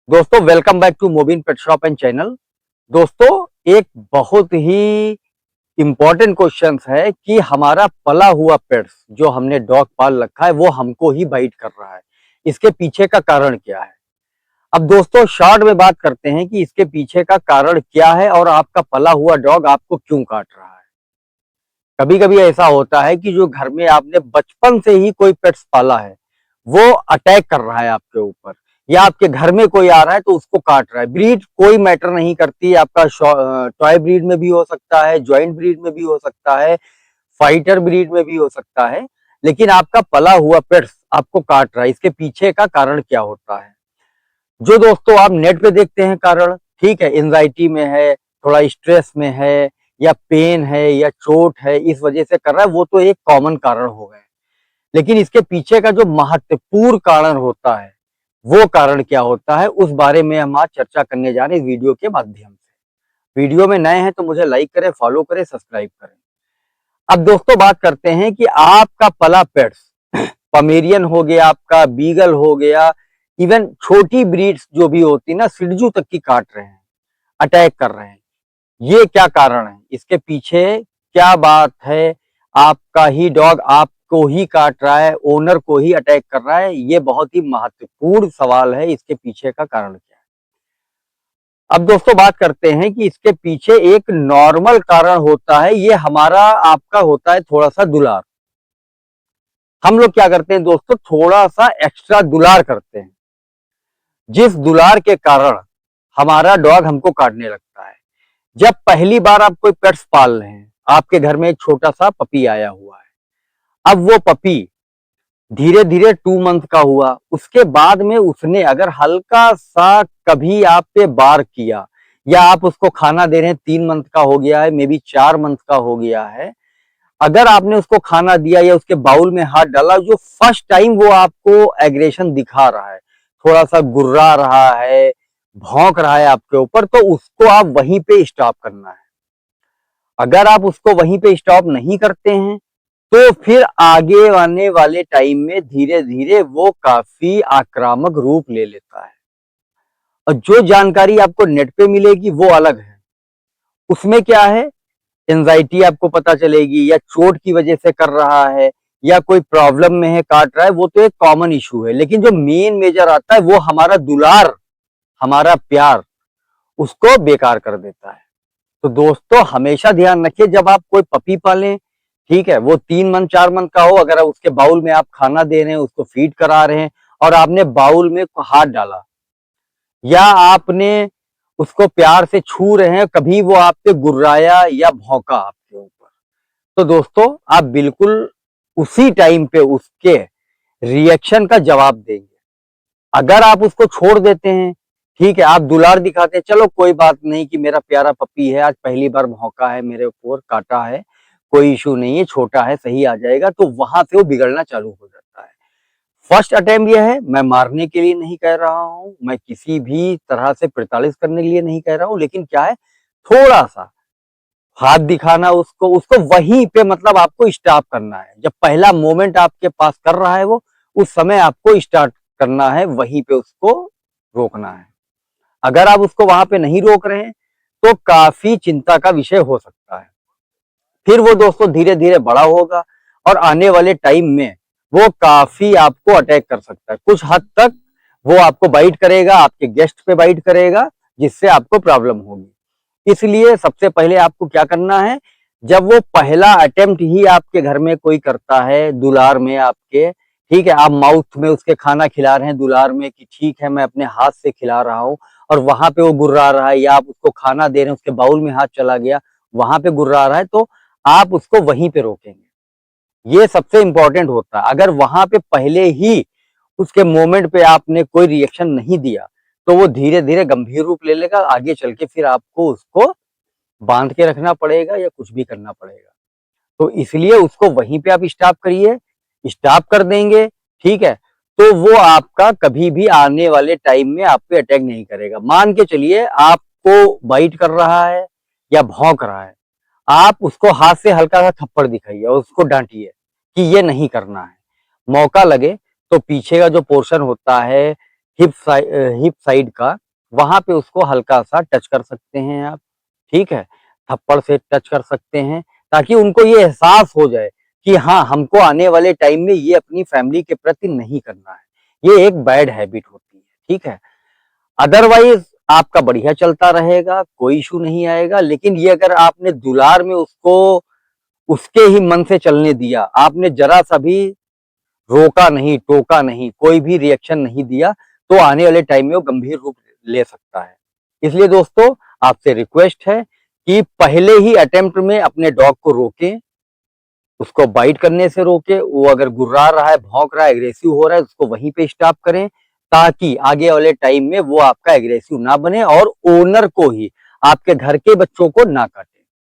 दोस्तों welcome back to Mobin pet shop and channel. दोस्तों एक बहुत ही इम्पोर्टेंट क्वेश्चन है कि हमारा पला हुआ पेट्स जो हमने डॉग पाल रखा है वो हमको ही बाइट कर रहा है। इसके पीछे का कारण क्या है? अब दोस्तों शॉर्ट में बात करते हैं कि इसके पीछे का कारण क्या है और आपका पला हुआ डॉग आपको क्यों काट रहा है। कभी कभी ऐसा होता है कि जो घर में आपने बचपन से ही कोई पेट्स पाला है वो अटैक कर रहा है आपके ऊपर, या आपके घर में कोई आ रहा है तो उसको काट रहा है। ब्रीड कोई मैटर नहीं करती, आपका टॉय ब्रीड में भी हो सकता है, जॉइंट ब्रीड में भी हो सकता है, फाइटर ब्रीड में भी हो सकता है, लेकिन आपका पला हुआ पेट्स आपको काट रहा है। इसके पीछे का कारण क्या होता है? जो दोस्तों आप नेट पे देखते हैं कारण, ठीक है, एंजाइटी में है, थोड़ा स्ट्रेस में है, या पेन है, या चोट है, इस वजह से कर रहा है, वो तो एक कॉमन कारण हो गए। लेकिन इसके पीछे का जो महत्वपूर्ण कारण होता है वो कारण क्या होता है, उस बारे में हम आज चर्चा करने जा रहे हैं इस वीडियो के माध्यम से। वीडियो में नए हैं तो मुझे लाइक करें, फॉलो करें, सब्सक्राइब करें। अब दोस्तों बात करते हैं कि आपका पला पेट्स पमेरियन हो गया, आपका बीगल हो गया, इवन छोटी ब्रीड्स जो भी होती है ना, सिडजू तक की काट रहे हैं, अटैक कर रहे हैं। ये क्या कारण है? इसके पीछे क्या बात है? आपका ही डॉग आपको ही काट रहा है, ओनर को ही अटैक कर रहा है, ये बहुत ही महत्वपूर्ण सवाल है। इसके पीछे का कारण क्या है? अब दोस्तों बात करते हैं कि इसके पीछे एक नॉर्मल कारण होता है, ये हमारा आपका होता है थोड़ा सा दुलार। हम लोग क्या करते हैं दोस्तों, थोड़ा सा एक्स्ट्रा दुलार करते हैं, जिस दुलार के कारण हमारा डॉग हमको काटने लगता है। जब पहली बार आप कोई पेट्स पाल रहे हैं, आपके घर में एक छोटा सा पपी आया हुआ है, अब वो पपी धीरे धीरे 2 मंथ का हुआ, उसके बाद में उसने अगर हल्का सा कभी आप पे बार किया, या आप उसको खाना दे रहे हैं, 3 मंथ का हो गया है, मे बी 4 मंथ का हो गया है, अगर आपने उसको खाना दिया या उसके बाउल में हाथ डाला, जो फर्स्ट टाइम वो आपको एग्रेशन दिखा रहा है, थोड़ा सा गुर्रा रहा है, भौंक रहा है आपके ऊपर, तो उसको आप वहीं पे स्टॉप करना है। अगर आप उसको वहीं पे स्टॉप नहीं करते हैं तो फिर आगे आने वाले टाइम में धीरे धीरे वो काफी आक्रामक रूप ले लेता है। और जो जानकारी आपको नेट पे मिलेगी वो अलग है। उसमें क्या है, एंजाइटी आपको पता चलेगी, या चोट की वजह से कर रहा है, या कोई प्रॉब्लम में है काट रहा है, वो तो एक कॉमन इशू है। लेकिन जो मेन मेजर आता है वो हमारा दुलार, हमारा प्यार उसको बेकार कर देता है। तो दोस्तों हमेशा ध्यान रखिए, जब आप कोई पपी पालें, ठीक है, वो 3 मंथ 4 मंथ का हो, अगर उसके बाउल में आप खाना दे रहे हैं, उसको फीड करा रहे हैं, और आपने बाउल में हाथ डाला, या आपने उसको प्यार से छू रहे हैं, कभी वो आप पे गुर्राया या भौंका आपके ऊपर, तो दोस्तों आप बिल्कुल उसी टाइम पे उसके रिएक्शन का जवाब देंगे। अगर आप उसको छोड़ देते हैं, ठीक है, आप दुलार दिखाते हैं, चलो कोई बात नहीं कि मेरा प्यारा पपी है, आज पहली बार भौंका है मेरे ऊपर, काटा है, कोई इशू नहीं है, छोटा है, सही आ जाएगा, तो वहां से वो बिगड़ना चालू हो जाता है। फर्स्ट अटेम्प्ट यह है, मैं मारने के लिए नहीं कह रहा हूं, मैं किसी भी तरह से प्रताड़ित करने के लिए नहीं कह रहा हूं, लेकिन क्या है, थोड़ा सा हाथ दिखाना उसको उसको वहीं पे, मतलब आपको स्टॉप करना है। जब पहला मोमेंट आपके पास कर रहा है वो, उस समय आपको स्टार्ट करना है, वहीं पे उसको रोकना है। अगर आप उसको वहां पे नहीं रोक रहे हैं तो काफी चिंता का विषय हो सकता है। फिर वो दोस्तों धीरे धीरे बड़ा होगा और आने वाले टाइम में वो काफी आपको अटैक कर सकता है। कुछ हद तक वो आपको बाइट करेगा, आपके गेस्ट पे बाइट करेगा, जिससे आपको प्रॉब्लम होगी। इसलिए सबसे पहले आपको क्या करना है, जब वो पहला अटेम्प्ट ही आपके घर में कोई करता है दुलार में आपके, ठीक है, आप माउथ में उसके खाना खिला रहे हैं दुलार में कि ठीक है मैं अपने हाथ से खिला रहा हूं, और वहां पे वो गुर्रा रहा है, या आप उसको खाना दे रहे हैं, उसके बाउल में हाथ चला गया, वहां पे गुर्रा रहा है, तो आप उसको वहीं पे रोकेंगे। ये सबसे इंपॉर्टेंट होता है। अगर वहां पे पहले ही उसके मोमेंट पे आपने कोई रिएक्शन नहीं दिया तो वो धीरे धीरे गंभीर रूप ले लेगा, आगे चल के फिर आपको उसको बांध के रखना पड़ेगा या कुछ भी करना पड़ेगा। तो इसलिए उसको वहीं पे आप स्टॉप करिए, स्टॉप कर देंगे, ठीक है, तो वो आपका कभी भी आने वाले टाइम में आप पे अटैक नहीं करेगा। मान के चलिए आपको बाइट कर रहा है या भौंक रहा है, आप उसको हाथ से हल्का सा थप्पड़ दिखाइए और उसको डांटिए कि ये नहीं करना है। मौका लगे तो पीछे का जो पोर्शन होता है, हिप साइड का, वहां पे उसको हल्का सा टच कर सकते हैं आप, ठीक है, थप्पड़ से टच कर सकते हैं, ताकि उनको ये एहसास हो जाए कि हाँ, हमको आने वाले टाइम में ये अपनी फैमिली के प्रति नहीं करना है, ये एक बैड हैबिट होती है, ठीक है। अदरवाइज आपका बढ़िया चलता रहेगा, कोई इशू नहीं आएगा, लेकिन ये अगर आपने दुलार में उसको उसके ही मन से चलने दिया, आपने जरा सा भी रोका नहीं, टोका नहीं, कोई भी रिएक्शन नहीं दिया, तो आने वाले टाइम में वो गंभीर रूप ले सकता है। इसलिए दोस्तों, आपसे रिक्वेस्ट है कि पहले ही अटेम्प्ट में अपने डॉग को रोकें, उसको बाइट करने से रोकें, वो अगर गुर्रा रहा है, भौंक रहा है, एग्रेसिव हो रहा है, उसको वहीं पे स्टॉप करें, ताकि आगे वाले टाइम में वो आपका एग्रेसिव ना बने और ओनर को ही, आपके घर के बच्चों को ना काटे।